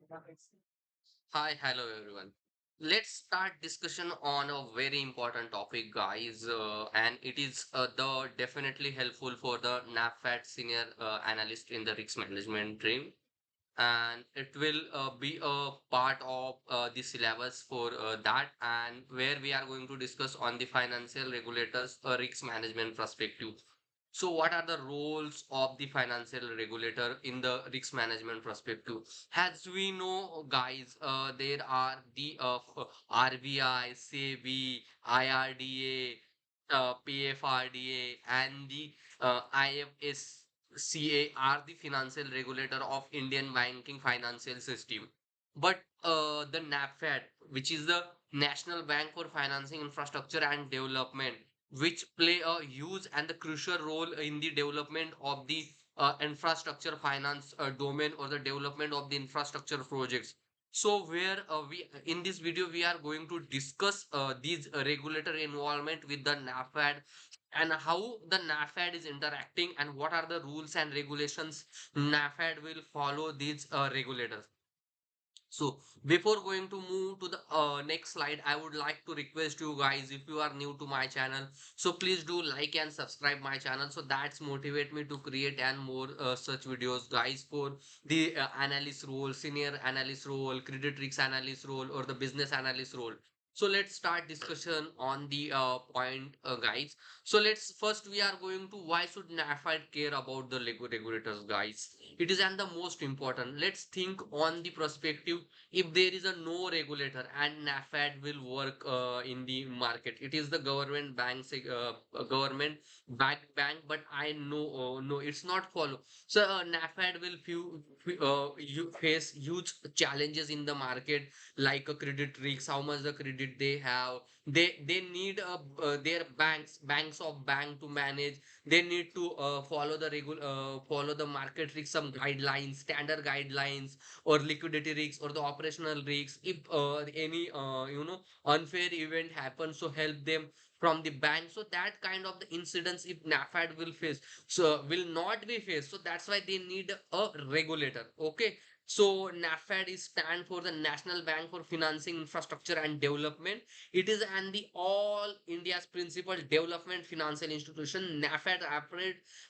Hi, hello everyone. Let's start discussion on a very important topic, guys, and it is the definitely helpful for the NaBFID senior analyst in the risk management team, and it will be a part of the syllabus for that, and where we are going to discuss on the financial regulators risk management perspective. So, what are the roles of the financial regulator in the risk management perspective? As we know, guys, there are the RBI, SEBI, IRDA, PFRDA, and the IFSCA are the financial regulator of Indian banking financial system. But the NaBFID, which is the National Bank for Financing Infrastructure and Development, which play a huge and the crucial role in the development of the infrastructure finance domain or the development of the infrastructure projects. So where we in this video we are going to discuss these regulatory involvement with the NaBFID and how the NaBFID is interacting and what are the rules and regulations NaBFID will follow these regulators. So before going to move to the next slide, I would like to request you guys, if you are new to my channel, so please do like and subscribe my channel. So that's motivate me to create and more such videos, guys, for the analyst role, senior analyst role, credit risk analyst role, or the business analyst role. So let's start discussion on the point, guys. So let's first we are going to why should NaBFID care about the regulators, guys? It is and the most important. Let's think on the perspective if there is a no regulator and NaBFID will work in the market. It is the government government bank, but I know no, it's not follow. So NaBFID will you face huge challenges in the market like a credit risk, how much the credit they have. They need their banks of bank to manage. They need to follow the market risk, some guidelines, standard guidelines, or liquidity risks or the operational risks. If any unfair event happens, so help them from the bank. So that kind of the incidents if NaBFID will face, so will not be faced. So that's why they need a regulator. Okay. So NaBFID is stand for the National Bank for Financing Infrastructure and Development. It is and the all India's principal development financial institution. NaBFID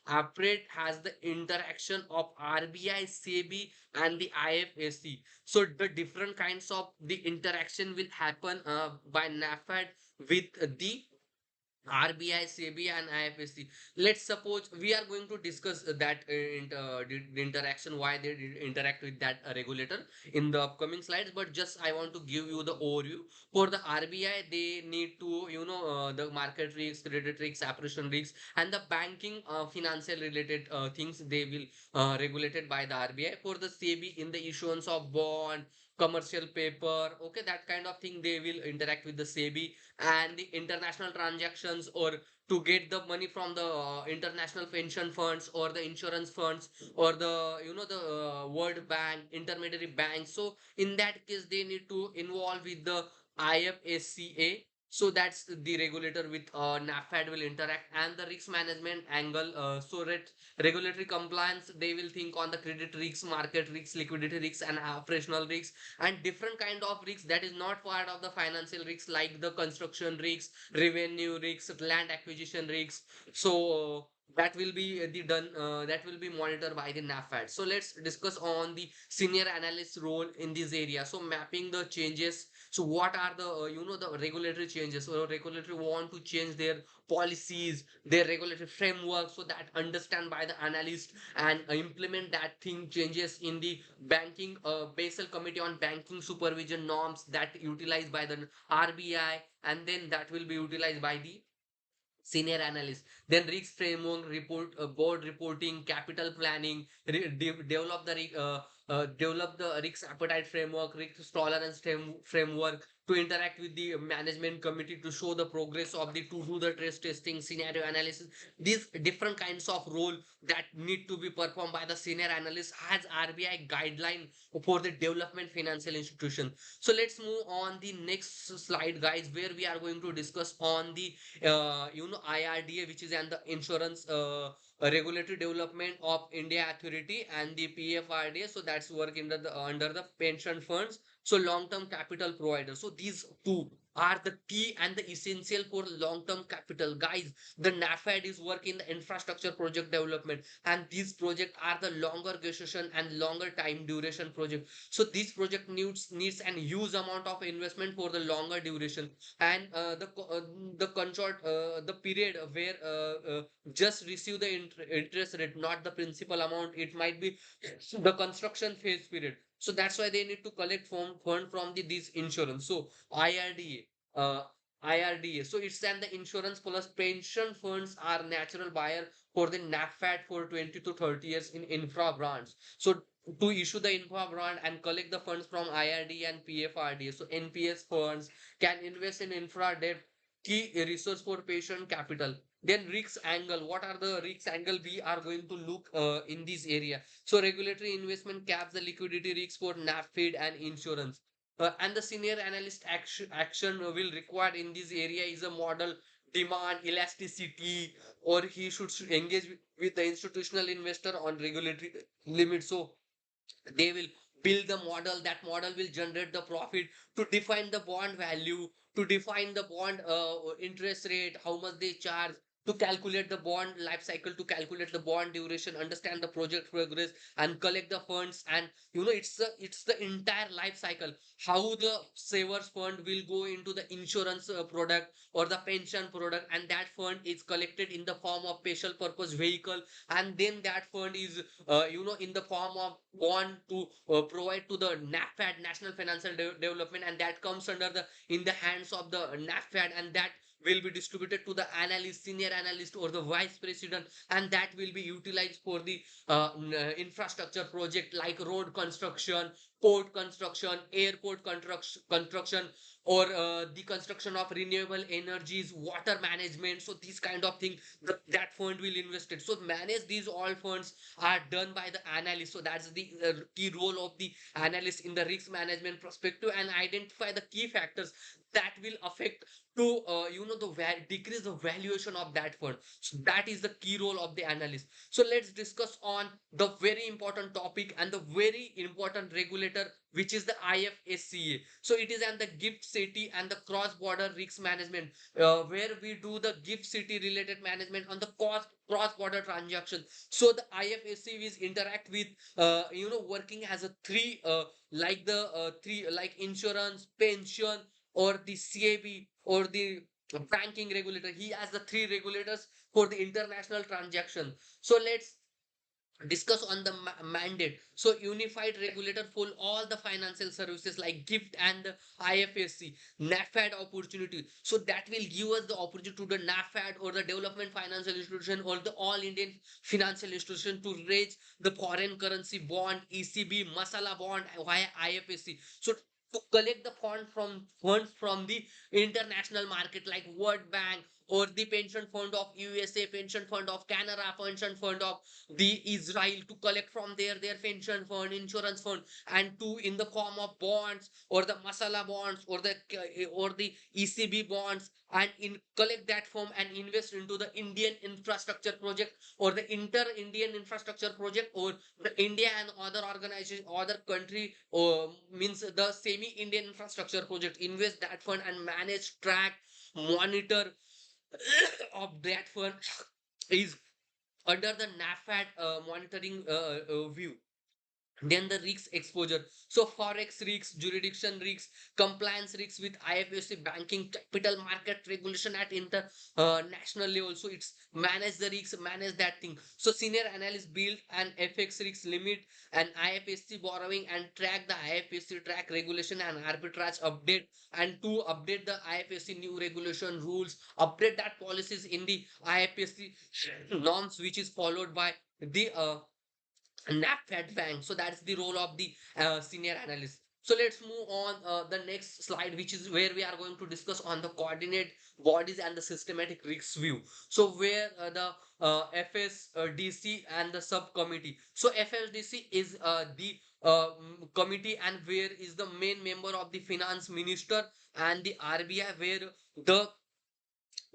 operate has the interaction of RBI, SEBI, and the IFSC. So the different kinds of the interaction will happen by NaBFID with the RBI, SEBI, and IFSC. Let's suppose we are going to discuss that the interaction, why they did interact with that regulator in the upcoming slides. But just I want to give you the overview. For the RBI, they need to, the market risks, credit risks, operation risks, and the banking financial related things they will regulated by the RBI. For the SEBI, in the issuance of bond, commercial paper, okay, that kind of thing, they will interact with the SEBI. And the international transactions, or to get the money from the international pension funds or the insurance funds or the the World Bank, intermediary banks. So in that case they need to involve with the IFSCA. So that's the regulator with NaBFID will interact. And the risk management angle, regulatory compliance, they will think on the credit risks, market risks, liquidity risks, and operational risks, and different kind of risks that is not part of the financial risks, like the construction risks, revenue risks, land acquisition risks. So that will be the done that will be monitored by the NaBFID. So let's discuss on the senior analyst role in this area. So mapping the changes. So what are the the regulatory changes? So regulatory want to change their policies, their regulatory framework, so that understand by the analyst and implement that thing changes in the banking Basel Committee on Banking Supervision norms that utilized by the RBI, and then that will be utilized by the senior analyst. Then risk framework report, board reporting, capital planning, develop the risk appetite framework, risk tolerance framework, to interact with the management committee to show the progress of the to do the stress testing, scenario analysis. These different kinds of role that need to be performed by the senior analyst as RBI guideline for the development financial institution. So let's move on the next slide, guys, where we are going to discuss on the IRDA, which is and the insurance Regulatory Development of India Authority and the PFRDA. So that's work under the pension funds. So long-term capital provider. So these two are the key and the essential for long-term capital. Guys, the NaFed is work in the infrastructure project development, and these projects are the longer gestation and longer time duration project. So this project needs an huge amount of investment for the longer duration, and the consort the period where just receive the interest rate, not the principal amount. It might be the construction phase period. So that's why they need to collect fund from these insurance. So IRDA, IRDA. So it's and the insurance plus pension funds are natural buyer for the NAFAD for 20 to 30 years in infra brands. So to issue the infra brand and collect the funds from IRD and PFRDA. So NPS funds can invest in infra debt, key resource for patient capital. Then risk angle. What are the risk angle we are going to look in this area? So regulatory investment caps the liquidity risks for NAFID and insurance. And the senior analyst action will require in this area is a model demand elasticity, or he should engage with the institutional investor on regulatory limits. So they will build the model. That model will generate the profit to define the bond value, to define the bond interest rate, how much they charge, to calculate the bond life cycle, to calculate the bond duration, understand the project progress, and collect the funds. And it's the entire life cycle, how the savers fund will go into the insurance product or the pension product, and that fund is collected in the form of special purpose vehicle, and then that fund is in the form of bond to provide to the NAFAD, National Financial Development, and that comes under the in the hands of the NAFAD, and that will be distributed to the analyst, senior analyst, or the vice president, and that will be utilized for the infrastructure project like road construction, port construction, airport construction, or the construction of renewable energies, water management. So these kind of thing that fund will invest it. So manage these all funds are done by the analyst. So that's the key role of the analyst in the risk management perspective, and identify the key factors that will affect to decrease the valuation of that fund. So that is the key role of the analyst. So let's discuss on the very important topic and the very important regulator, which is the IFSCA. So it is and the gift city and the cross border risk management, where we do the gift city related management on the cross border transaction. So the IFSC is interact with working as a three like the three like insurance, pension, or the CAB, or the banking regulator. He has the three regulators for the international transaction. So let's discuss on the mandate. So unified regulator for all the financial services like gift and the IFSC NAFAD opportunity. So that will give us the opportunity to the NAFAD or the development financial institution or the all Indian financial institution to raise the foreign currency bond, ECB masala bond via IFSC. So to collect the funds from the international market like World Bank, or the pension fund of USA, pension fund of Canada, pension fund of the Israel, to collect from their pension fund, insurance fund, and to in the form of bonds or the masala bonds or the ECB bonds, and in collect that form and invest into the Indian infrastructure project or the inter-Indian infrastructure project, or the India and other organization, other country, or means the semi-Indian infrastructure project. Invest that fund and manage, track, monitor of that fund is under the NAFAD monitoring view. Then the risk exposure. So forex risks, jurisdiction risks, compliance risks with IFSC banking, capital market regulation at international level. So it's manage the risks, manage that thing. So senior analyst build an FX risk limit and IFSC borrowing, and track the IFSC track regulation and arbitrage update, and to update the IFSC new regulation rules, update that policies in the IFSC norms, which is followed by the NAPFED bank. So that's the role of the senior analyst. So let's move on the next slide, which is where we are going to discuss on the coordinate bodies and the systematic risk view. So where the FSDC and the subcommittee. So FSDC is the committee, and where is the main member of the finance minister, and the RBI, where the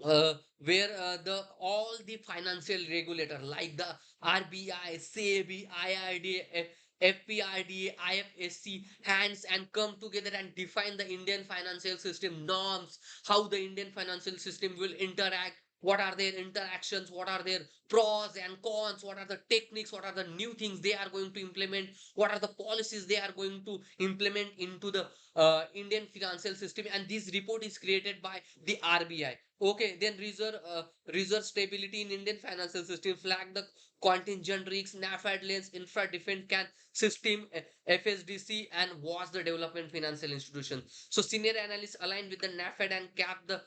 where the all the financial regulator like the RBI, SEBI, IRDA, FPRDA, IFSC hands and come together and define the Indian financial system norms, how the Indian financial system will interact, what are their interactions, what are their pros and cons, what are the techniques, what are the new things they are going to implement, what are the policies they are going to implement into the Indian financial system. And this report is created by the RBI. Okay, then reserve stability in Indian financial system, flag the contingent risks, NaBFID lens, infra defense can system, FSDC, and watch the development financial institution. So senior analysts aligned with the NaBFID and cap the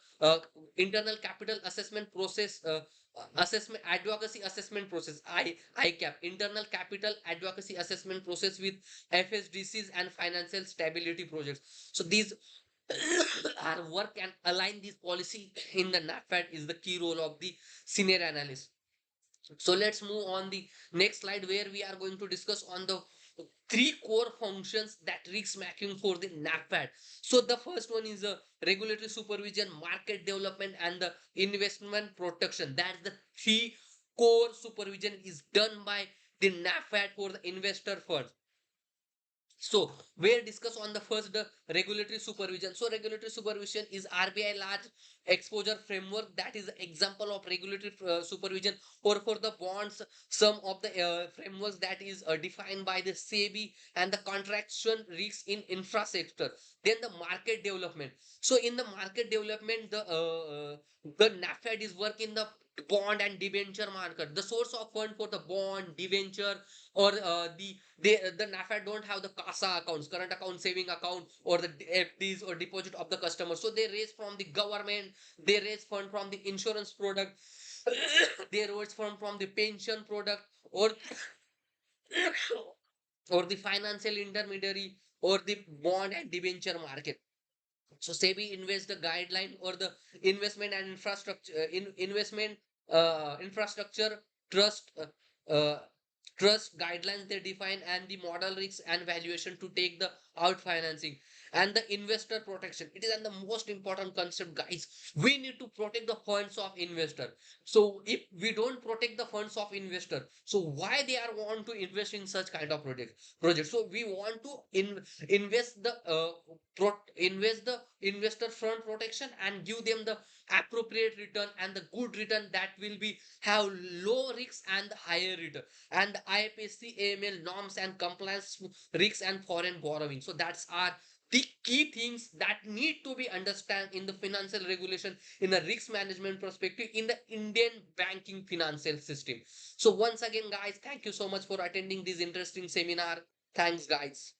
internal capital assessment process, assessment advocacy assessment process, ICAP, internal capital advocacy assessment process with FSDCs and financial stability projects. So these our work and align this policy in the NaBFID is the key role of the senior analyst. So let's move on the next slide where we are going to discuss on the three core functions that risk mapping for the NaBFID. So the first one is a regulatory supervision, market development, and the investment protection. That's the three core supervision is done by the NaBFID for the investor funds. So we'll discuss on the first the regulatory supervision. So regulatory supervision is RBI large exposure framework, that is example of regulatory supervision, or for the bonds some of the frameworks that is defined by the SEBI and the contraction risks in infra sector. Then the market development. So in the market development the NaBFID is work in the bond and debenture market. The source of fund for the bond, debenture, or the NaBFID don't have the CASA accounts, current account, saving account, or the FDs or deposit of the customer. So they raise from the government, they raise fund from the insurance product, they raise fund from the pension product, or the financial intermediary, or the bond and debenture market. So SEBI invest the guideline or the investment and investment infrastructure trust uh, trust guidelines they define, and the model risks and valuation to take the out financing. And the investor protection, it is the most important concept, guys. We need to protect the funds of investor. So if we don't protect the funds of investor, so why they are want to invest in such kind of project? So we want to invest the invest the investor front protection and give them the appropriate return and the good return that will be have low risks and higher return, and the IFSC AML norms and compliance risks and foreign borrowing. So that's our the key things that need to be understand in the financial regulation in a risk management perspective in the Indian banking financial system. So once again, guys, thank you so much for attending this interesting seminar. Thanks, guys.